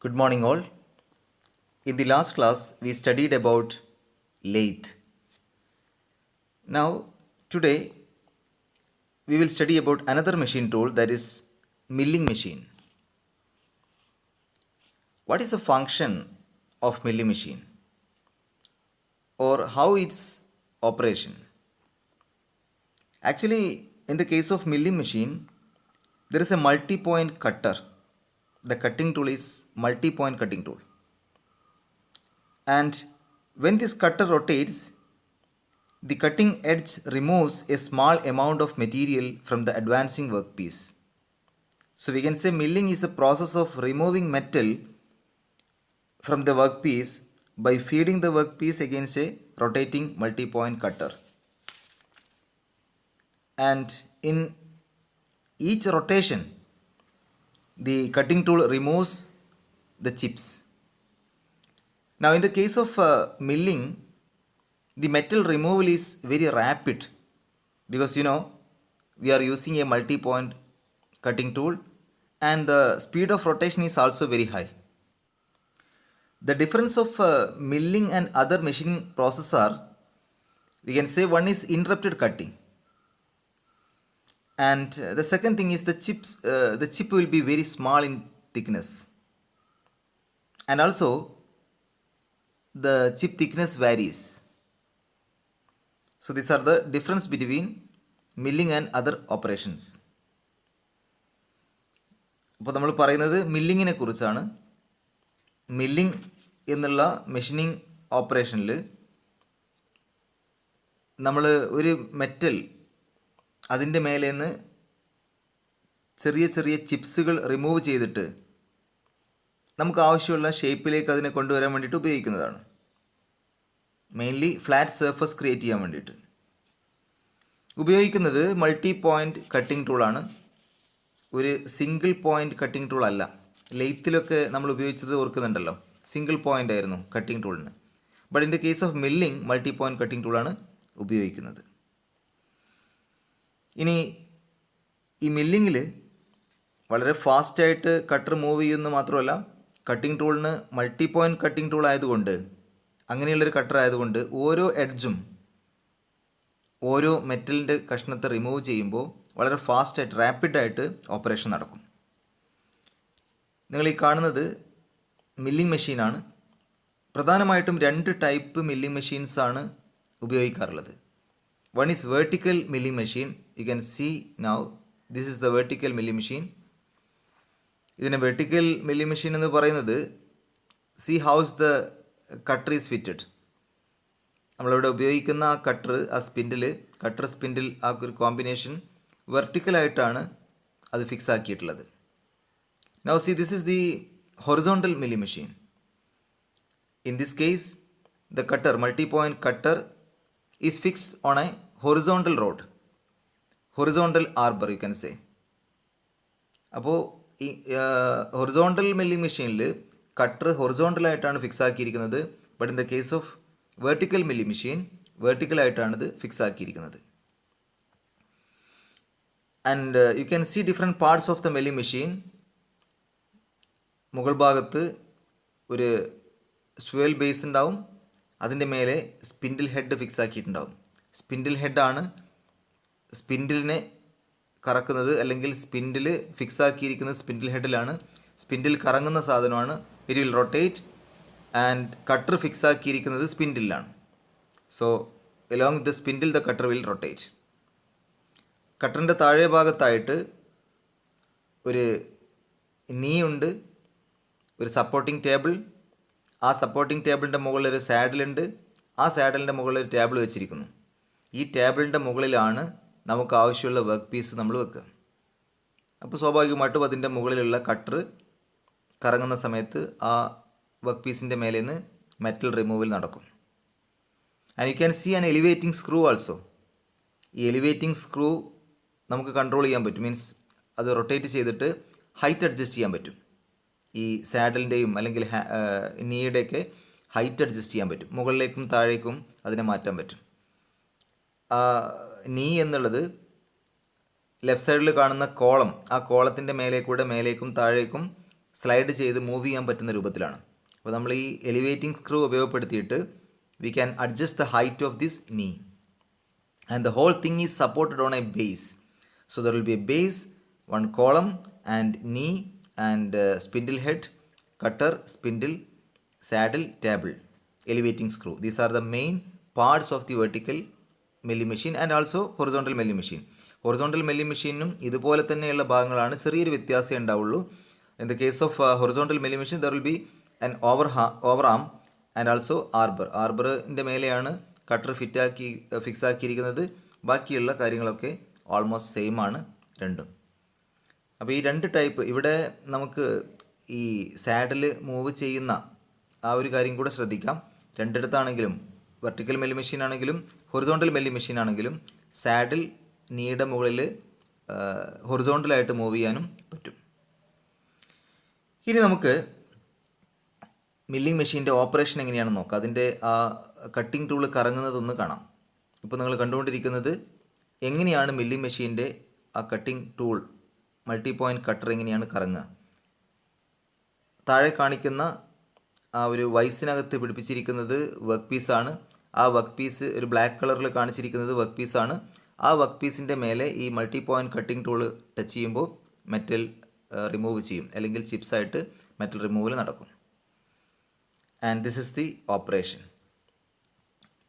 Good morning, all. In the last class, we studied about lathe. Now, today, we will study about another machine tool, that is milling machine. What is the function of milling machine, or how its operation? Actually, in the case of milling machine, there is a multi-point cutter. The cutting tool is multi-point cutting tool. And when this cutter rotates, the cutting edge removes a small amount of material from the advancing workpiece. So we can say milling is the process of removing metal from the workpiece by feeding the workpiece against a rotating multi-point cutter. And in each rotation, the cutting tool removes the chips. Now in the case of milling, the metal removal is very rapid because we are using a multi-point cutting tool and the speed of rotation is also very high. The difference of milling and other machining process are, we can say one is interrupted cutting, and the second thing is the chip will be very small in thickness, and also the chip thickness varies. So these are the difference between milling and other operations. അപ്പോൾ നമ്മൾ പറയുന്നത് മില്ലിങ്ങിനെ കുറിച്ചാണ്. Milling എന്നുള്ള machining ഓപ്പറേഷനിൽ നമ്മൾ ഒരു metal അതിൻ്റെ മേലേന്ന് ചെറിയ ചെറിയ ചിപ്സുകൾ റിമൂവ് ചെയ്തിട്ട് നമുക്ക് ആവശ്യമുള്ള ഷേപ്പിലേക്ക് അതിനെ കൊണ്ടുവരാൻ വേണ്ടിയിട്ട് ഉപയോഗിക്കുന്നതാണ്. മെയിൻലി ഫ്ലാറ്റ് സർഫസ് ക്രിയേറ്റ് ചെയ്യാൻ വേണ്ടിയിട്ട് ഉപയോഗിക്കുന്നത് മൾട്ടി പോയിൻ്റ് കട്ടിംഗ് ടൂളാണ്. ഒരു സിംഗിൾ പോയിൻ്റ് കട്ടിംഗ് ടൂൾ അല്ല. ലെയ്ത്തിലൊക്കെ നമ്മൾ ഉപയോഗിച്ചത് ഓർക്കുന്നുണ്ടല്ലോ, സിംഗിൾ പോയിൻ്റ് ആയിരുന്നു കട്ടിംഗ് ടൂളിന്. But in the case of milling multi point cutting ടൂളാണ് ഉപയോഗിക്കുന്നത്. ഇനി ഈ മില്ലിങ്ങിൽ വളരെ ഫാസ്റ്റായിട്ട് കട്ടർ മൂവ് ചെയ്യുമെന്ന് മാത്രമല്ല, കട്ടിംഗ് ടൂളിന് മൾട്ടി പോയിൻ്റ് കട്ടിംഗ് ടൂൾ ആയതുകൊണ്ട്, അങ്ങനെയുള്ളൊരു കട്ടർ ആയതുകൊണ്ട് ഓരോ എഡ്ജും ഓരോ മെറ്റലിൻ്റെ കഷ്ണത്തെ റിമൂവ് ചെയ്യുമ്പോൾ വളരെ ഫാസ്റ്റായിട്ട് റാപ്പിഡായിട്ട് ഓപ്പറേഷൻ നടക്കും. നിങ്ങൾ ഈ കാണുന്നത് മില്ലിംഗ് മെഷീനാണ്. പ്രധാനമായിട്ടും രണ്ട് ടൈപ്പ് മില്ലിംഗ് മെഷീൻസാണ് ഉപയോഗിക്കാറുള്ളത്. One is vertical milling machine. You can see now this is the vertical milling machine. ഇതിനെ വെർട്ടിക്കൽ മില്ലിംഗ് മെഷീൻ എന്ന് പറയുന്നത്, see how's the cutter is fitted. നമ്മളിവിടെ ഉപയോഗിക്കുന്ന ആ കട്ടർ, ആ സ്പിൻഡിൽ, കട്ടർ സ്പിൻഡിൽ ആ ഒരു കോമ്പിനേഷൻ വെർട്ടിക്കലായിട്ടാണ് അത് ഫിക്സ് ആക്കിയിട്ടുള്ളത്. Now see this is the horizontal milling machine. In this case the cutter, multi point cutter is fixed on a horizontal rod, horizontal arbor you can say. അപ്പോൾ ഈ horizontal milling മെഷീനിൽ cutter ഹൊറിസോണ്ടലായിട്ടാണ് fix ആക്കിയിരിക്കുന്നത്. But in the case of vertical milling machine വെർട്ടിക്കലായിട്ടാണ് ഇത് fix ആക്കിയിരിക്കുന്നത്. And you can see different parts of the milling machine. മുകൾ ഭാഗത്ത് ഒരു സ്വേൽ ബേസ് ഉണ്ടാവും, അതിൻ്റെ മേലെ സ്പിൻഡിൽ ഹെഡ് ഫിക്സ് ആക്കിയിട്ടുണ്ടാവും. സ്പിൻഡിൽ ഹെഡാണ് സ്പിൻഡിലിനെ കറക്കുന്നത്, അല്ലെങ്കിൽ സ്പിൻഡിൽ ഫിക്സ് ആക്കിയിരിക്കുന്നത് സ്പിൻഡിൽ ഹെഡിലാണ്. സ്പിൻഡിൽ കറങ്ങുന്ന സാധനമാണ്, it will rotate. And cutter fix ആക്കിയിരിക്കുന്നത് സ്പിൻഡിലാണ്. So along with the spindle the cutter will rotate. കട്ടറിൻ്റെ താഴെ ഭാഗത്തായിട്ട് ഒരു നീ ഉണ്ട്, ഒരു സപ്പോർട്ടിംഗ് ടേബിൾ. ആ സപ്പോർട്ടിംഗ് ടേബിളിൻ്റെ മുകളിൽ ഒരു സാഡിലുണ്ട്. ആ സാഡിലിൻ്റെ മുകളിൽ ഒരു ടേബിൾ വെച്ചിരിക്കുന്നു. ഈ ടേബിളിൻ്റെ മുകളിലാണ് നമുക്ക് ആവശ്യമുള്ള വർക്ക് പീസ് നമ്മൾ വെക്കുക. അപ്പോൾ സ്വാഭാവികമായിട്ടും അതിൻ്റെ മുകളിലുള്ള കട്ടർ കറങ്ങുന്ന സമയത്ത് ആ വർക്ക് പീസിൻ്റെ മേലെ നിന്ന് മെറ്റൽ റിമൂവൽ നടക്കും. And you can see an elevating screw also. ഈ എലിവേറ്റിംഗ് സ്ക്രൂ നമുക്ക് കൺട്രോൾ ചെയ്യാൻ പറ്റും. മീൻസ് അത് റൊട്ടേറ്റ് ചെയ്തിട്ട് ഹൈറ്റ് അഡ്ജസ്റ്റ് ചെയ്യാൻ പറ്റും. ഈ സാഡലിൻ്റെയും അല്ലെങ്കിൽ നീയുടെയൊക്കെ ഹൈറ്റ് അഡ്ജസ്റ്റ് ചെയ്യാൻ പറ്റും. മുകളിലേക്കും താഴേക്കും അതിനെ മാറ്റാൻ പറ്റും. നീ എന്നുള്ളത് ലെഫ്റ്റ് സൈഡിൽ കാണുന്ന കോളം, ആ കോളത്തിൻ്റെ മേലേക്കൂടെ മേലേക്കും താഴേക്കും സ്ലൈഡ് ചെയ്ത് മൂവ് ചെയ്യാൻ പറ്റുന്ന രൂപത്തിലാണ്. അപ്പോൾ നമ്മൾ ഈ എലിവേറ്റിംഗ് സ്ക്രൂ ഉപയോഗപ്പെടുത്തിയിട്ട് we can adjust the height of this knee and the whole thing is supported on a base. So there will be a base, one column and knee and spindle head, cutter, spindle, saddle, table, elevating screw. These are the main parts of the vertical milling machine and also horizontal milling machine. Horizontal milling machine ഇതുപോലെ തന്നെയുള്ള ഭാഗങ്ങളാണ്, ചെറിയൊരു വ്യത്യാസം ഉണ്ടാവുള്ളൂ. In the case of horizontal milling machine there will be an overarm and also arbor. ആർബറിൻ്റെ മേലെയാണ് cutter fix ആക്കിയിരിക്കുന്നത്. ബാക്കിയുള്ള കാര്യങ്ങളൊക്കെ almost same ആണ് രണ്ടും. അപ്പോൾ ഈ രണ്ട് ടൈപ്പ് ഇവിടെ നമുക്ക് ഈ സാഡിൽ മൂവ് ചെയ്യുന്ന ആ ഒരു കാര്യം കൂടെ ശ്രദ്ധിക്കാം. രണ്ടിടത്താണെങ്കിലും വെർട്ടിക്കൽ മെല്ലി മെഷീൻ ആണെങ്കിലും ഹൊറിസോണ്ടൽ മെല്ലി മെഷീൻ ആണെങ്കിലും സാഡിൽ നീയുടെ മുകളിൽ ഹൊറിസോണ്ടലായിട്ട് മൂവ് ചെയ്യാനും പറ്റും. ഇനി നമുക്ക് മില്ലിംഗ് മെഷീൻ്റെ ഓപ്പറേഷൻ എങ്ങനെയാണെന്ന് നോക്കാം. അതിൻ്റെ ആ കട്ടിംഗ് ടൂൾ കറങ്ങുന്നതൊന്ന് കാണാം. ഇപ്പോൾ നിങ്ങൾ കണ്ടുകൊണ്ടിരിക്കുന്നത് എങ്ങനെയാണ് മില്ലിംഗ് മെഷീൻ്റെ ആ cutting tool multi point cutter എങ്ങനെയാണ് കറങ്ങുക. താഴെ കാണിക്കുന്ന ആ ഒരു വൈസിനകത്ത് പിടിപ്പിച്ചിരിക്കുന്നത് വർക്ക് പീസാണ്. ആ വർക്ക് പീസ് ഒരു ബ്ലാക്ക് കളറിൽ കാണിച്ചിരിക്കുന്നത് വർക്ക് പീസാണ്. ആ വർക്ക് പീസിൻ്റെ മേലെ ഈ multi point cutting tool touch ചെയ്യുമ്പോൾ മെറ്റൽ റിമൂവ് ചെയ്യും, അല്ലെങ്കിൽ ചിപ്സായിട്ട് മെറ്റൽ റിമൂവൽ നടക്കും. And this is the operation.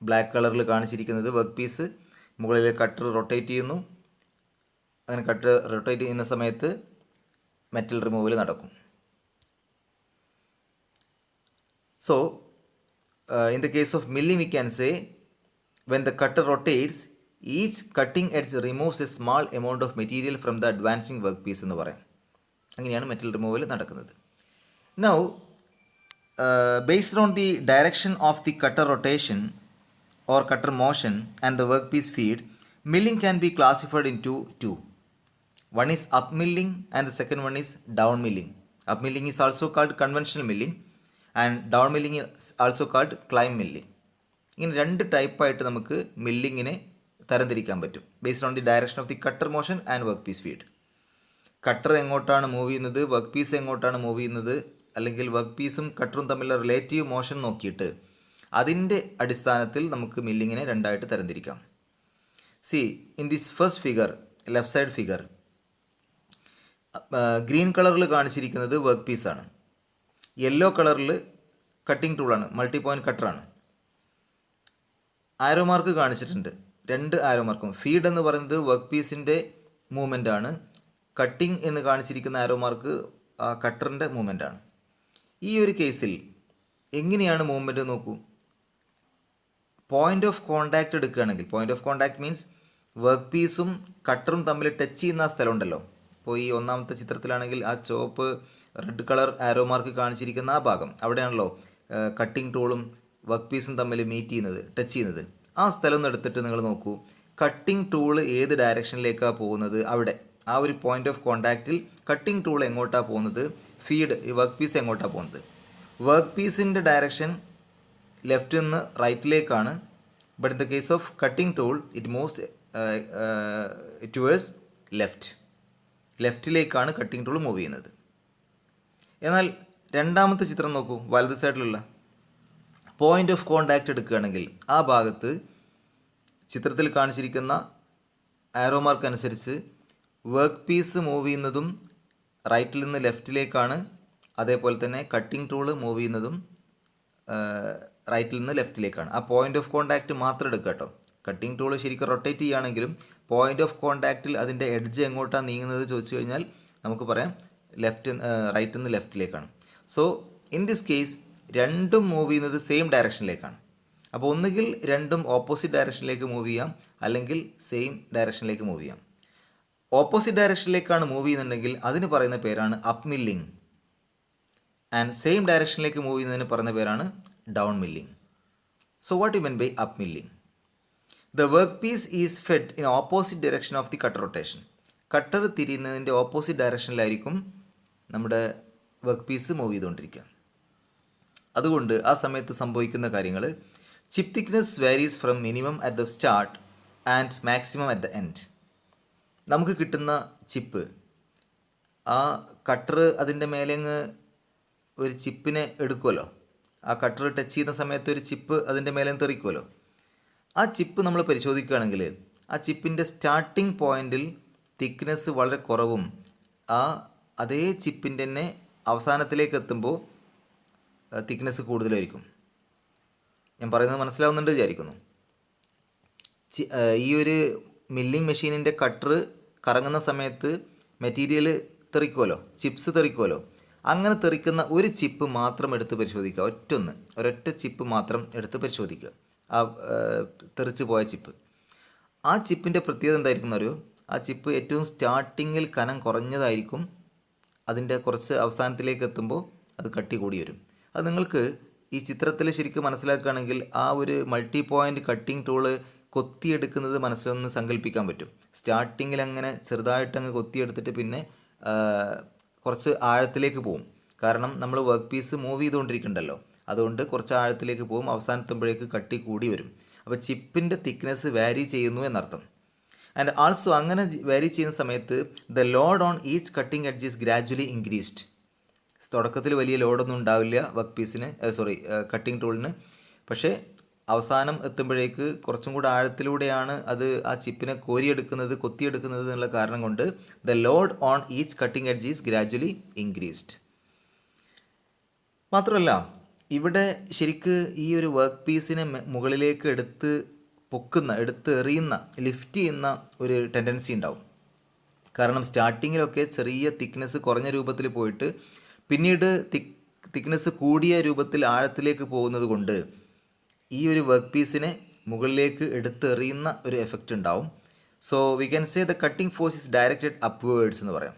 Black കളറിൽ കാണിച്ചിരിക്കുന്നത് വർക്ക് പീസ്, മുകളിൽ കട്ടർ റൊട്ടേറ്റ് ചെയ്യുന്നു. അങ്ങനെ കട്ടർ റൊട്ടേറ്റ് ചെയ്യുന്ന സമയത്ത് മെറ്റൽ റിമൂവൽ നടക്കും. So, in the case of milling we can say when the cutter rotates, each cutting edge removes a small amount of material from the advancing workpiece എന്ന് പറയാം. അങ്ങനെയാണ് metal removal നടക്കുന്നത്. Now, based on the direction of the cutter rotation or cutter motion and the workpiece feed, milling can be classified into two. One is up milling and the second one is down milling. Up milling is also called conventional milling and down milling also called climb milling. ഇങ്ങനെ രണ്ട് ടൈപ്പായിട്ട് നമുക്ക് മില്ലിങ്ങിനെ തരംതിരിക്കാൻ പറ്റും based on the direction of the cutter motion and work piece feed. Cutter എങ്ങോട്ടാണ് move ചെയ്യുന്നത്, work piece എങ്ങോട്ടാണ് മൂവ് ചെയ്യുന്നത്, അല്ലെങ്കിൽ വർക്ക് പീസും കട്ടറും തമ്മിലുള്ള റിലേറ്റീവ് മോഷൻ നോക്കിയിട്ട് അതിൻ്റെ അടിസ്ഥാനത്തിൽ നമുക്ക് മില്ലിങ്ങിനെ രണ്ടായിട്ട് തരംതിരിക്കാം. See in this first figure, left side figure, green കളറിൽ കാണിച്ചിരിക്കുന്നത് വർക്ക് പീസാണ്. യെല്ലോ കളറിൽ കട്ടിംഗ് ടൂളാണ്, മൾട്ടി പോയിൻറ്റ് കട്ടറാണ്. ആരോ മാർക്ക് കാണിച്ചിട്ടുണ്ട്, രണ്ട് ആരോ മാർക്കും. ഫീഡ് എന്ന് പറയുന്നത് വർക്ക് പീസിൻ്റെ മൂവ്മെൻ്റ് ആണ്. കട്ടിംഗ് എന്ന് കാണിച്ചിരിക്കുന്ന ആരോ മാർക്ക് കട്ടറിൻ്റെ മൂവ്മെൻ്റ് ആണ്. ഈ ഒരു കേസിൽ എങ്ങനെയാണ് മൂവ്മെൻറ്റ് നോക്കൂ. പോയിൻ്റ് ഓഫ് കോണ്ടാക്റ്റ് എടുക്കുകയാണെങ്കിൽ, point of contact means work പീസും കട്ടറും തമ്മിൽ ടച്ച് ചെയ്യുന്ന ആ സ്ഥലം ഉണ്ടല്ലോ. ഇപ്പോൾ ഈ ഒന്നാമത്തെ ചിത്രത്തിലാണെങ്കിൽ ആ ചുവപ്പ് റെഡ് കളർ ആരോ മാർക്ക് കാണിച്ചിരിക്കുന്ന ആ ഭാഗം, അവിടെയാണല്ലോ കട്ടിംഗ് ടൂളും വർക്ക് പീസും തമ്മിൽ മീറ്റ് ചെയ്യുന്നത്, ടച്ച് ചെയ്യുന്നത്. ആ സ്ഥലം ഒന്ന് എടുത്തിട്ട് നിങ്ങൾ നോക്കൂ, കട്ടിംഗ് ടൂള് ഏത് ഡയറക്ഷനിലേക്കാണ് പോകുന്നത്, അവിടെ ആ ഒരു പോയിൻ്റ് ഓഫ് കോണ്ടാക്റ്റിൽ കട്ടിംഗ് ടൂൾ എങ്ങോട്ടാണ് പോകുന്നത്, ഫീഡ് ഈ വർക്ക് പീസ് എങ്ങോട്ടാണ് പോകുന്നത്. വർക്ക് പീസിൻ്റെ ഡയറക്ഷൻ ലെഫ്റ്റിൽ നിന്ന് റൈറ്റിലേക്കാണ്. But in the case of cutting tool it moves towards ലെഫ്റ്റിലേക്കാണ് കട്ടിംഗ് ടൂൾ മൂവ് ചെയ്യുന്നത്. എന്നാൽ രണ്ടാമത്തെ ചിത്രം നോക്കൂ, വലത് സൈഡിലുള്ള പോയിൻ്റ് ഓഫ് കോണ്ടാക്റ്റ് എടുക്കുകയാണെങ്കിൽ ആ ഭാഗത്ത് ചിത്രത്തിൽ കാണിച്ചിരിക്കുന്ന ആരോ മാർക്ക് അനുസരിച്ച് വർക്ക് പീസ് മൂവ് ചെയ്യുന്നതും റൈറ്റിൽ നിന്ന് ലെഫ്റ്റിലേക്കാണ്. അതേപോലെ തന്നെ കട്ടിംഗ് ടൂള് മൂവ് ചെയ്യുന്നതും റൈറ്റിൽ നിന്ന് ലെഫ്റ്റിലേക്കാണ്. ആ പോയിൻ്റ് ഓഫ് കോണ്ടാക്റ്റ് മാത്രം എടുക്കുക കേട്ടോ. കട്ടിംഗ് ടൂള് ശരിക്കും റൊട്ടേറ്റ് ചെയ്യുകയാണെങ്കിലും പോയിൻ്റ് ഓഫ് കോണ്ടാക്റ്റിൽ അതിൻ്റെ എഡ്ജ് എങ്ങോട്ടാണ് നീങ്ങുന്നത് ചോദിച്ചു കഴിഞ്ഞാൽ നമുക്ക് പറയാം റൈറ്റിൽ നിന്ന് ലെഫ്റ്റിലേക്കാണ്. സോ ഇൻ ദിസ് കേസ് രണ്ടും മൂവ് ചെയ്യുന്നത് സെയിം ഡയറക്ഷനിലേക്കാണ്. അപ്പോൾ ഒന്നുകിൽ രണ്ടും ഓപ്പോസിറ്റ് ഡയറക്ഷനിലേക്ക് മൂവ് ചെയ്യാം, അല്ലെങ്കിൽ സെയിം ഡയറക്ഷനിലേക്ക് മൂവ് ചെയ്യാം. ഓപ്പോസിറ്റ് ഡയറക്ഷനിലേക്കാണ് മൂവ് ചെയ്യുന്നുണ്ടെങ്കിൽ അതിന് പറയുന്ന പേരാണ് അപ്പ് മില്ലിംഗ്. ആൻഡ് സെയിം ഡയറക്ഷനിലേക്ക് മൂവ് ചെയ്യുന്നതിന് പറയുന്ന പേരാണ് down milling. So what you mean by up milling? The work piece is fed in opposite direction of the cutter rotation. Cutter തിരിയുന്നതിൻ്റെ ഓപ്പോസിറ്റ് ഡയറക്ഷനിലായിരിക്കും നമ്മുടെ വർക്ക് പീസ് മൂവ് ചെയ്തുകൊണ്ടിരിക്കുക. അതുകൊണ്ട് ആ സമയത്ത് സംഭവിക്കുന്ന കാര്യങ്ങൾ, chip thickness varies from minimum at the start and maximum at the end. നമുക്ക് കിട്ടുന്ന ചിപ്പ് ആ കട്ടർ അതിൻ്റെ മേലെ അങ്ങ് ഒരു ചിപ്പിനെ എടുക്കുമല്ലോ. ആ കട്ടർ ടച്ച് ചെയ്യുന്ന സമയത്ത് ഒരു ചിപ്പ് അതിൻ്റെ മേലെ തെറിക്കുമല്ലോ. ആ ചിപ്പ് നമ്മൾ പരിശോധിക്കുകയാണെങ്കിൽ ആ ചിപ്പിൻ്റെ സ്റ്റാർട്ടിംഗ് പോയിന്റിൽ തിക്നെസ് വളരെ കുറവും അതേ ചിപ്പിൻ്റെ തന്നെ അവസാനത്തിലേക്ക് എത്തുമ്പോൾ തിക്നെസ് കൂടുതലായിരിക്കും. ഞാൻ പറയുന്നത് മനസ്സിലാവുന്നുണ്ട് വിചാരിക്കുന്നു. ഈ ഒരു മില്ലിംഗ് മെഷീനിൻ്റെ കട്ടർ കറങ്ങുന്ന സമയത്ത് മെറ്റീരിയൽ തെറിക്കുമല്ലോ, ചിപ്സ് തെറിക്കുമല്ലോ. അങ്ങനെ തെറിക്കുന്ന ഒരു ചിപ്പ് മാത്രം എടുത്ത് പരിശോധിക്കുക. ഒരൊറ്റ ചിപ്പ് മാത്രം എടുത്ത് പരിശോധിക്കുക. ആ തെറിച്ച് പോയ ചിപ്പ്. ആ ചിപ്പിൻ്റെ പ്രത്യേകത എന്തായിരിക്കും അറിയോ? ആ ചിപ്പ് ഏറ്റവും സ്റ്റാർട്ടിങ്ങിൽ കനം കുറഞ്ഞതായിരിക്കും. അതിൻ്റെ കുറച്ച് അവസാനത്തിലേക്ക് എത്തുമ്പോൾ അത് കട്ടി കൂടി വരും. അത് നിങ്ങൾക്ക് ഈ ചിത്രത്തിൽ ശരിക്കും മനസ്സിലാക്കുകയാണെങ്കിൽ ആ ഒരു മൾട്ടി പോയിൻ്റ് കട്ടിംഗ് ടൂള് കൊത്തിയെടുക്കുന്നത് മനസ്സിലൊന്ന് സങ്കല്പിക്കാൻ പറ്റും. സ്റ്റാർട്ടിങ്ങിൽ അങ്ങനെ ചെറുതായിട്ടങ്ങ് കൊത്തിയെടുത്തിട്ട് പിന്നെ കുറച്ച് ആഴത്തിലേക്ക് പോകും. കാരണം നമ്മൾ വർക്ക് പീസ് മൂവ് ചെയ്തുകൊണ്ടിരിക്കുന്നുണ്ടല്ലോ, അതുകൊണ്ട് കുറച്ച് ആഴത്തിലേക്ക് പോകും. അവസാനത്തുമ്പോഴേക്ക് കട്ടി കൂടി വരും. അപ്പോൾ ചിപ്പിൻ്റെ തിക്നെസ് വാരി ചെയ്യുന്നു എന്നർത്ഥം. ആൻഡ് ആൾസോ അങ്ങനെ വാരി ചെയ്യുന്ന സമയത്ത് the load on each cutting edge is gradually increased. തുടക്കത്തിൽ വലിയ ലോഡൊന്നും ഉണ്ടാവില്ല വർക്ക് പീസിന്, കട്ടിംഗ് ടൂളിന്. പക്ഷേ അവസാനം എത്തുമ്പോഴേക്ക് കുറച്ചും കൂടെ ആഴത്തിലൂടെയാണ് അത് ആ ചിപ്പിനെ കോരിയെടുക്കുന്നത്, കൊത്തിയെടുക്കുന്നത് എന്നുള്ള കാരണം കൊണ്ട് the load on each cutting edge is gradually increased. മാത്രമല്ല ഇവിടെ ശരിക്ക് ഈ ഒരു വർക്ക് പീസിനെ മുകളിലേക്ക് എടുത്ത് എറിയുന്ന, ലിഫ്റ്റ് ചെയ്യുന്ന ഒരു ടെൻഡൻസി ഉണ്ടാവും. കാരണം സ്റ്റാർട്ടിങ്ങിലൊക്കെ ചെറിയ തിക്നെസ് കുറഞ്ഞ രൂപത്തിൽ പോയിട്ട് പിന്നീട് തിക്നെസ് കൂടിയ രൂപത്തിൽ ആഴത്തിലേക്ക് പോകുന്നത് കൊണ്ട് ഈ ഒരു വർക്ക് പീസിനെ മുകളിലേക്ക് എടുത്തെറിയുന്ന ഒരു എഫക്റ്റ് ഉണ്ടാവും. So we can say the cutting force is directed upwards എന്ന് പറയാം.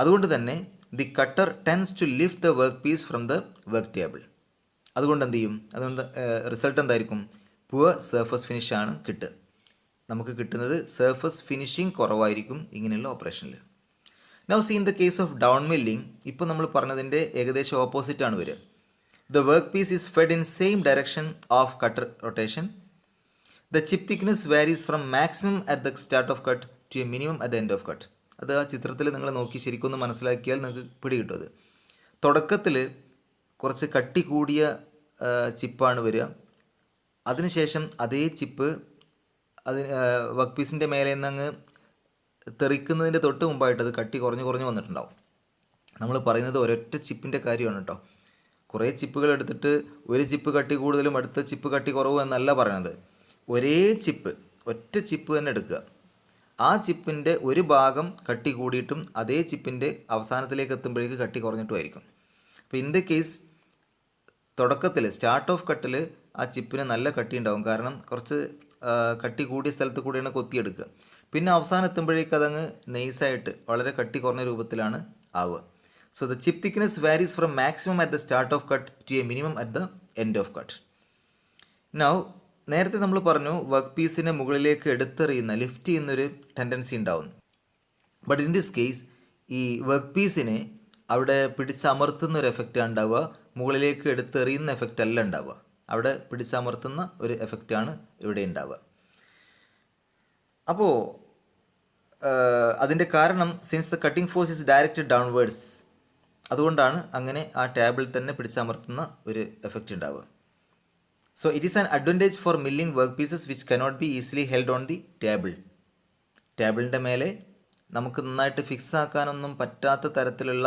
അതുകൊണ്ട് തന്നെ the cutter tends to lift the work piece from the work table. അതുകൊണ്ട് എന്ത് ചെയ്യും? അതുകൊണ്ട് റിസൾട്ട് എന്തായിരിക്കും? പുവർ സർഫസ് ഫിനിഷാണ് കിട്ടുക. നമുക്ക് കിട്ടുന്നത് സർഫസ് ഫിനിഷിങ് കുറവായിരിക്കും ഇങ്ങനെയുള്ള ഓപ്പറേഷനിൽ. Now see in the case of down milling, ഇപ്പോൾ നമ്മൾ പറഞ്ഞതിൻ്റെ ഏകദേശം ഓപ്പോസിറ്റാണ് വരിക. The workpiece is fed in same direction of cutter rotation. The chip thickness varies from maximum at the start of cut to a minimum at the end of cut. അത് ആ ചിത്രത്തിൽ നിങ്ങൾ നോക്കി ശരിക്കൊന്ന് മനസ്സിലാക്കിയാൽ നിങ്ങൾക്ക് പിടികിട്ടും. അത് തുടക്കത്തിൽ കുറച്ച് കട്ടി കൂടിയ ചിപ്പാണ് വരിക. അതിനുശേഷം അതേ ചിപ്പ് വർക്ക് പീസിൻ്റെ മേലെ നിന്ന് അങ്ങ് തെറിക്കുന്നതിൻ്റെ തൊട്ട് മുമ്പായിട്ട് അത് കട്ടി കുറഞ്ഞ് വന്നിട്ടുണ്ടാവും. നമ്മൾ പറയുന്നത് ഒരൊറ്റ ചിപ്പിൻ്റെ കാര്യമാണ് കേട്ടോ. കുറേ ചിപ്പുകൾ എടുത്തിട്ട് ഒരു ചിപ്പ് കട്ടി കൂടുതലും അടുത്ത ചിപ്പ് കട്ടി കുറവും എന്നല്ല പറയണത്. ഒറ്റ ചിപ്പ് തന്നെ എടുക്കുക. ആ ചിപ്പിൻ്റെ ഒരു ഭാഗം കട്ടി കൂടിയിട്ടും അതേ ചിപ്പിൻ്റെ അവസാനത്തിലേക്ക് എത്തുമ്പോഴേക്ക് കട്ടി കുറഞ്ഞിട്ടുമായിരിക്കും. അപ്പോൾ ഇൻ ദ കേസ് തുടക്കത്തിൽ സ്റ്റാർട്ട് ഓഫ് കട്ടിൽ ആ ചിപ്പിന് നല്ല കട്ടി ഉണ്ടാവും. കാരണം കുറച്ച് കട്ടി കൂടിയ സ്ഥലത്ത് കൂടിയാണ് കൊത്തിയെടുക്കുക. പിന്നെ അവസാനം എത്തുമ്പോഴേക്ക് അതങ്ങ് നൈസായിട്ട് വളരെ കട്ടി കുറഞ്ഞ രൂപത്തിലാണ് ആവുക. So the chip thickness varies from maximum at the start of cut to a minimum at the end of cut. Now നേരത്തെ നമ്മൾ പറഞ്ഞു വർക്ക് പീസിനെ മുകളിലേക്ക് എടുത്തെറിയുന്ന, ലിഫ്റ്റ് ചെയ്യുന്നൊരു ടെൻഡൻസി ഉണ്ടാവും. ബട്ട് ഇൻ ദിസ് കേസ് ഈ വർക്ക് പീസിനെ അവിടെ പിടിച്ചമർത്തുന്ന ഒരു എഫക്റ്റാണ് ഉണ്ടാവുക, മുകളിലേക്ക് എടുത്തെറിയുന്ന എഫക്റ്റ് അല്ല ഉണ്ടാവുക. അവിടെ പിടിച്ചമർത്തുന്ന ഒരു എഫക്റ്റാണ് ഇവിടെ ഉണ്ടാവുക. അപ്പോൾ അതിൻ്റെ കാരണം since the cutting force is directed downwards, അതുകൊണ്ടാണ് അങ്ങനെ ആ ടേബിൾ തന്നെ പിടിച്ചമർത്തുന്ന ഒരു എഫക്റ്റ് ഉണ്ടാവുക. So it is an advantage for milling work pieces which cannot be easily held on the table. ടേബിളിൻ്റെ മേലെ നമുക്ക് നന്നായിട്ട് ഫിക്സ് ആക്കാനൊന്നും പറ്റാത്ത തരത്തിലുള്ള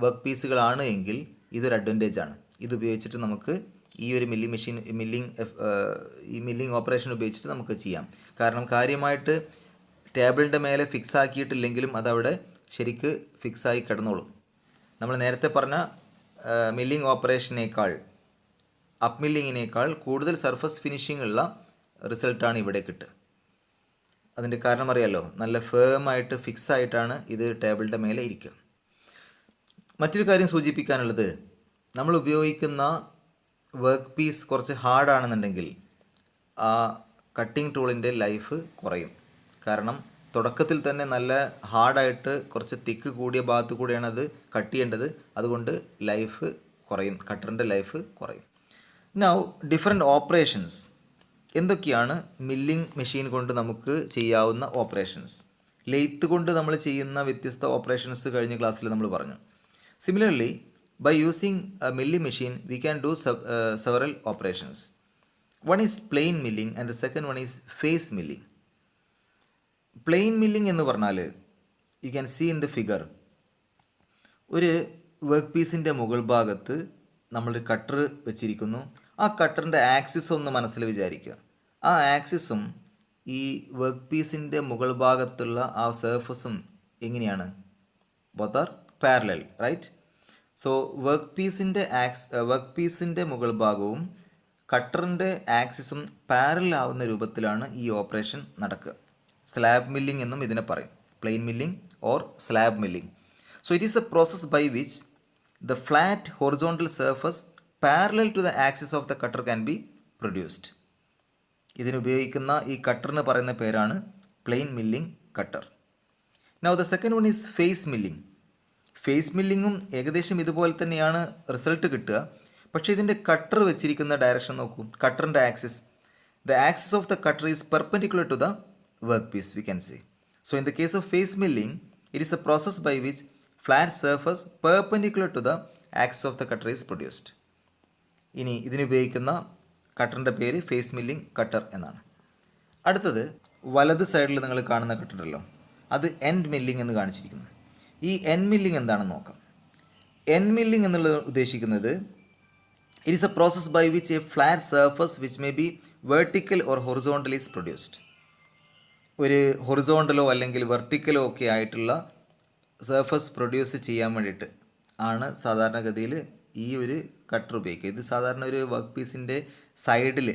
വർക്ക് പീസുകളാണ് എങ്കിൽ ഇതൊരു അഡ്വാൻറ്റേജ് ആണ്. ഇതുപയോഗിച്ചിട്ട് നമുക്ക് ഈ ഒരു മില്ലിംഗ് ഓപ്പറേഷൻ ഉപയോഗിച്ചിട്ട് നമുക്ക് ചെയ്യാം. കാരണം കാര്യമായിട്ട് ടേബിളിൻ്റെ മേലെ ഫിക്സ് ആക്കിയിട്ടില്ലെങ്കിലും അതവിടെ ശരിക്ക് ഫിക്സായി കിടന്നോളും. നമ്മൾ നേരത്തെ പറഞ്ഞ മില്ലിംഗ് ഓപ്പറേഷനേക്കാൾ അപ്പ് മില്ലിങ്ങിനേക്കാൾ കൂടുതൽ സർഫസ് ഫിനിഷിംഗ് ഉള്ള റിസൾട്ടാണ് ഇവിടെ കിട്ടുക. അതിൻ്റെ കാരണം അറിയാമല്ലോ, നല്ല ഫേമായിട്ട് ഫിക്സ് ആയിട്ടാണ് ഇത് ടേബിളിൻ്റെ മേലെ ഇരിക്കുക. മറ്റൊരു കാര്യം സൂചിപ്പിക്കാനുള്ളത്, നമ്മൾ ഉപയോഗിക്കുന്ന വർക്ക് പീസ് കുറച്ച് ഹാർഡാണെന്നുണ്ടെങ്കിൽ ആ കട്ടിംഗ് ടൂളിൻ്റെ ലൈഫ് കുറയും. കാരണം തുടക്കത്തിൽ തന്നെ നല്ല ഹാർഡായിട്ട് കുറച്ച് തിക്ക് കൂടിയ ഭാഗത്ത് കൂടെയാണ് അത് കട്ട് ചെയ്യേണ്ടത്. അതുകൊണ്ട് ലൈഫ് കുറയും, കട്ടറിൻ്റെ ലൈഫ് കുറയും. നൗ ഡിഫറെൻറ്റ് ഓപ്പറേഷൻസ് എന്തൊക്കെയാണ് മില്ലിംഗ് മെഷീൻ കൊണ്ട് നമുക്ക് ചെയ്യാവുന്ന ഓപ്പറേഷൻസ്? ലെയ്ത്ത് കൊണ്ട് നമ്മൾ ചെയ്യുന്ന വ്യത്യസ്ത ഓപ്പറേഷൻസ് കഴിഞ്ഞ ക്ലാസ്സിൽ നമ്മൾ പറഞ്ഞു. Similarly by using a milling machine we can do several operations. One is plain milling and the second one is face milling. Plain milling എന്ന് പറഞ്ഞാൽ you can see in the figure, ഒരു work പീസിൻ്റെ മുകൾ ഭാഗത്ത് നമ്മളൊരു cutter വെച്ചിരിക്കുന്നു. ആ കട്ടറിൻ്റെ axis ഒന്ന് മനസ്സിൽ വിചാരിക്കുക. ആ ആക്സിസും ഈ വർക്ക് പീസിൻ്റെ മുകൾ ഭാഗത്തുള്ള ആ സർഫസും എങ്ങനെയാണ്? Both are parallel, right? So work പീസിൻ്റെ മുകൾ ഭാഗവും കട്ടറിൻ്റെ ആക്സിസും പാരലൽ ആവുന്ന രൂപത്തിലാണ് ഈ ഓപ്പറേഷൻ നടക്കുക. സ്ലാബ് മില്ലിംഗ് എന്നും ഇതിനെ പറയും, plain milling or slab milling. So it is the process by which the flat horizontal surface parallel to the axis of the cutter can be produced. ഇതിനുപയോഗിക്കുന്ന ഈ കട്ടറിന് പറയുന്ന പേരാണ് plain milling cutter. Now the second one is face milling. Face മില്ലിങ്ങും ഏകദേശം ഇതുപോലെ തന്നെയാണ് result കിട്ടുക. പക്ഷേ ഇതിൻ്റെ കട്ടർ വെച്ചിരിക്കുന്ന ഡയറക്ഷൻ നോക്കൂ. കട്ടറിൻ്റെ axis, the axis of the cutter is perpendicular to the workpiece, we can say. So in the case of face milling, it is a process by which flat surface perpendicular to the axis of the cutter is produced. ഇനി ഇതിനുപയോഗിക്കുന്ന കട്ടറിൻ്റെ പേര് face milling cutter എന്നാണ്. അടുത്തത് വലത് സൈഡിൽ നിങ്ങൾ കാണുന്ന കട്ടറുണ്ടല്ലോ, അത് end milling എന്ന് കാണിച്ചിരിക്കുന്നത്. ഈ എൻഡ് മില്ലിംഗ് എന്താണെന്ന് നോക്കാം. എൻഡ് മില്ലിംഗ് എന്നുള്ളത് ഉദ്ദേശിക്കുന്നത് it is a process by which a flat surface which may be vertical or horizontal is produced. ഒരു ഹൊറിസോണ്ടലോ അല്ലെങ്കിൽ വെർട്ടിക്കലോ ഒക്കെ ആയിട്ടുള്ള സർഫസ് പ്രൊഡ്യൂസ് ചെയ്യാൻ വേണ്ടിയിട്ട് ആണ് സാധാരണഗതിയിൽ ഈ ഒരു കട്ടർ ഉപയോഗിക്കുക. ഇത് സാധാരണ ഒരു വർക്ക് പീസിൻ്റെ സൈഡിൽ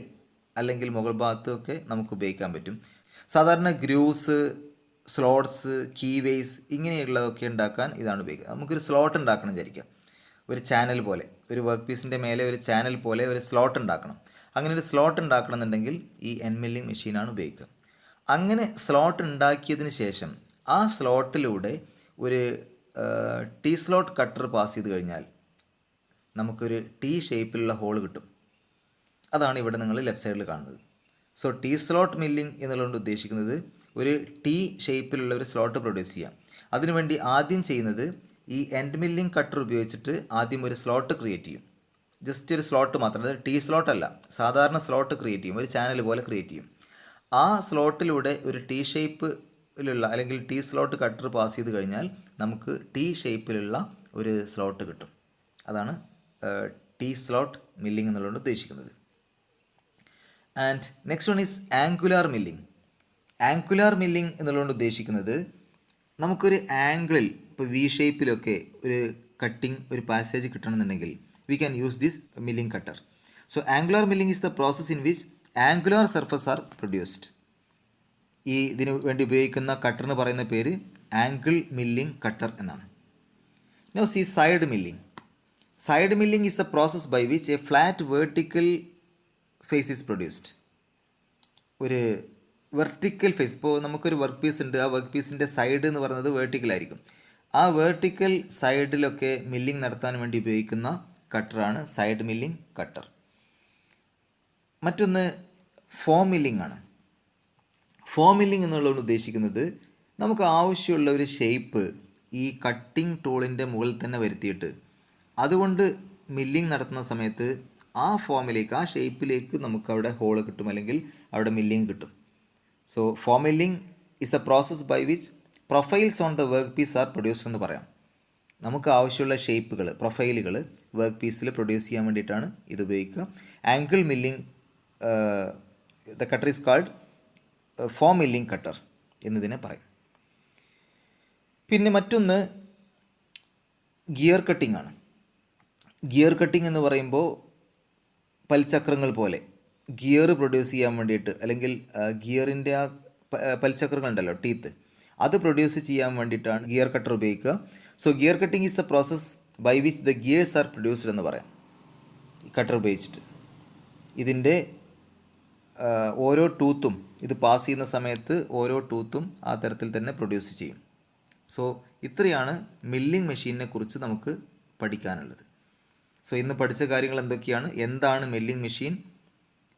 അല്ലെങ്കിൽ മുകൾ ഭാഗത്തൊക്കെ നമുക്ക് ഉപയോഗിക്കാൻ പറ്റും. സാധാരണ ഗ്രൂസ്, സ്ലോട്ട്സ്, കീവേസ് ഇങ്ങനെയുള്ളതൊക്കെ ഉണ്ടാക്കാൻ ഇതാണ് ഉപയോഗിക്കുക. നമുക്കൊരു സ്ലോട്ട് ഉണ്ടാക്കണം വിചാരിക്കാം, ഒരു ചാനൽ പോലെ, ഒരു വർക്ക് പീസിൻ്റെ മേലെ ഒരു ചാനൽ പോലെ ഒരു സ്ലോട്ട് ഉണ്ടാക്കണം. അങ്ങനെ ഒരു സ്ലോട്ട് ഉണ്ടാക്കണം എന്നുണ്ടെങ്കിൽ ഈ എൻഡ് മില്ലിംഗ് മെഷീനാണ് ഉപയോഗിക്കുക. അങ്ങനെ സ്ലോട്ട് ഉണ്ടാക്കിയതിന് ശേഷം ആ സ്ലോട്ടിലൂടെ ഒരു ടി സ്ലോട്ട് കട്ടർ പാസ് ചെയ്ത് കഴിഞ്ഞാൽ നമുക്കൊരു ടി ഷേപ്പിലുള്ള ഹോൾ കിട്ടും. അതാണ് ഇവിടെ നിങ്ങൾ ലെഫ്റ്റ് സൈഡിൽ കാണുന്നത്. സോ ടി സ്ലോട്ട് മില്ലിംഗ് എന്നുള്ളതുകൊണ്ട് ഉദ്ദേശിക്കുന്നത് ഒരു ടി ഷേപ്പിലുള്ള ഒരു സ്ലോട്ട് പ്രൊഡ്യൂസ് ചെയ്യാം. അതിനുവേണ്ടി ആദ്യം ചെയ്യുന്നത് ഈ എൻഡ് മില്ലിംഗ് കട്ടർ ഉപയോഗിച്ചിട്ട് ആദ്യം ഒരു സ്ലോട്ട് ക്രിയേറ്റ് ചെയ്യും. ജസ്റ്റ് ഒരു സ്ലോട്ട് മാത്രം, അതായത് ടി സ്ലോട്ടല്ല, സാധാരണ സ്ലോട്ട് ക്രിയേറ്റ് ചെയ്യും, ഒരു ചാനൽ പോലെ ക്രിയേറ്റ് ചെയ്യും. ആ സ്ലോട്ടിലൂടെ ഒരു ടി ഷേപ്പിലുള്ള അല്ലെങ്കിൽ ടി സ്ലോട്ട് കട്ടർ പാസ് ചെയ്ത് കഴിഞ്ഞാൽ നമുക്ക് ടി ഷേപ്പിലുള്ള ഒരു സ്ലോട്ട് കിട്ടും. അതാണ് ടി സ്ലോട്ട് മില്ലിംഗ് എന്നുള്ളത് ഉദ്ദേശിക്കുന്നത്. And next one is angular milling. Angular milling എന്നുള്ളതുകൊണ്ട് ഉദ്ദേശിക്കുന്നത് നമുക്കൊരു ആംഗിളിൽ, ഇപ്പോൾ വി ഷേപ്പിലൊക്കെ ഒരു കട്ടിങ്, ഒരു പാസേജ് കിട്ടണമെന്നുണ്ടെങ്കിൽ we can use this milling cutter. So angular milling is the process in which angular surface are produced. ഈ ഇതിന് വേണ്ടി ഉപയോഗിക്കുന്ന കട്ടറിന് പറയുന്ന പേര് ആംഗിൾ മില്ലിംഗ് കട്ടർ എന്നാണ്. Now see side milling. Side milling is the process by which a flat vertical face is produced. ഒരു vertical face, ഇപ്പോൾ നമുക്കൊരു വർക്ക് പീസ് ഉണ്ട്, ആ വർക്ക് പീസിൻ്റെ സൈഡ് എന്ന് പറയുന്നത് വെർട്ടിക്കലായിരിക്കും. ആ വെർട്ടിക്കൽ സൈഡിലൊക്കെ മില്ലിംഗ് നടത്താൻ വേണ്ടി ഉപയോഗിക്കുന്ന കട്ടറാണ് സൈഡ് മില്ലിംഗ് കട്ടർ. മറ്റൊന്ന് ഫോം മില്ലിംഗ് ആണ്. ഫോം മില്ലിംഗ് എന്നുള്ളതുകൊണ്ട് ഉദ്ദേശിക്കുന്നത് നമുക്ക് ആവശ്യമുള്ള ഒരു ഷേപ്പ് ഈ കട്ടിംഗ് ടൂളിൻ്റെ മുകളിൽ തന്നെ വരുത്തിയിട്ട് അതുകൊണ്ട് മില്ലിംഗ് നടത്തുന്ന സമയത്ത് ആ ഫോമിലേക്ക്, ആ ഷേപ്പിലേക്ക് നമുക്ക് അവിടെ ഹോൾ കിട്ടും, അല്ലെങ്കിൽ അവിടെ മില്ലിംഗ് കിട്ടും. So form milling is the process by which profiles on the work piece are produced എന്ന് പറയാം. നമുക്ക് ആവശ്യമുള്ള ഷേപ്പുകൾ, പ്രൊഫൈലുകൾ വർക്ക് പീസിൽ പ്രൊഡ്യൂസ് ചെയ്യാൻ വേണ്ടിയിട്ടാണ് ഇത് ഉപയോഗിക്കുക. Angle milling the cutter is called form milling cutter എന്നതിനെ പറയും. പിന്നെ മറ്റൊന്ന് ഗിയർ കട്ടിംഗ് ആണ്. ഗിയർ കട്ടിംഗ് എന്ന് പറയുമ്പോൾ പൽചക്രങ്ങൾ പോലെ ഗിയർ പ്രൊഡ്യൂസ് ചെയ്യാൻ വേണ്ടിയിട്ട്, അല്ലെങ്കിൽ ഗിയറിൻ്റെ ആ പൽചക്രങ്ങൾ ഉണ്ടല്ലോ, ടീത്ത്, അത് പ്രൊഡ്യൂസ് ചെയ്യാൻ വേണ്ടിയിട്ടാണ് ഗിയർ കട്ടർ ഉപയോഗിക്കുക. So gear cutting is the process by which the gears are produced എന്ന് പറയാം കട്ടർ ഉപയോഗിച്ചിട്ട്. ഇതിൻ്റെ ഓരോ ടൂത്തും, ഇത് പാസ് ചെയ്യുന്ന സമയത്ത് ഓരോ ടൂത്തും ആ തരത്തിൽ തന്നെ പ്രൊഡ്യൂസ് ചെയ്യും. സോ ഇത്രയാണ് മില്ലിംഗ് മെഷീനെ കുറിച്ച് നമുക്ക് പഠിക്കാനുള്ളത്. സോ ഇന്ന് പഠിച്ച കാര്യങ്ങൾ എന്തൊക്കെയാണ്? എന്താണ് മില്ലിംഗ് മെഷീൻ?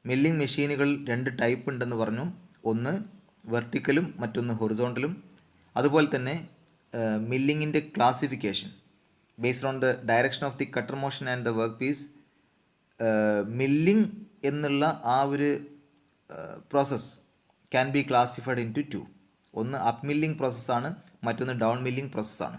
മില്ലിംഗ് മെഷീനുകൾ രണ്ട് ടൈപ്പ് ഉണ്ടെന്ന് പറഞ്ഞു. ഒന്ന് വെർട്ടിക്കലും മറ്റൊന്ന് ഹൊറിസോണ്ടലും. അതുപോലെ തന്നെ മില്ലിങ്ങിൻ്റെ classification based on the direction of the cutter motion and the work piece. Milling എന്നുള്ള ആ ഒരു process can be classified in to 2. ഒന്ന് അപ്പ് മില്ലിംഗ് പ്രോസസ്സാണ്, മറ്റൊന്ന് ഡൗൺ മില്ലിംഗ് പ്രോസസ്സാണ്.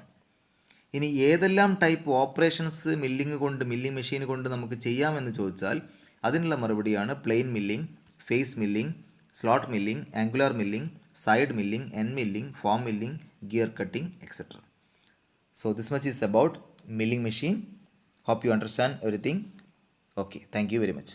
ഇനി ഏതെല്ലാം ടൈപ്പ് ഓപ്പറേഷൻസ് മില്ലിംഗ് മെഷീൻ കൊണ്ട് നമുക്ക് ചെയ്യാമെന്ന് ചോദിച്ചാൽ അതിനുള്ള മറുപടിയാണ് plain milling, face milling, slot milling, angular milling, side milling, end milling, form milling, gear cutting, etc. So this much is about milling machine. Hope you understand everything. Okay, thank you very much.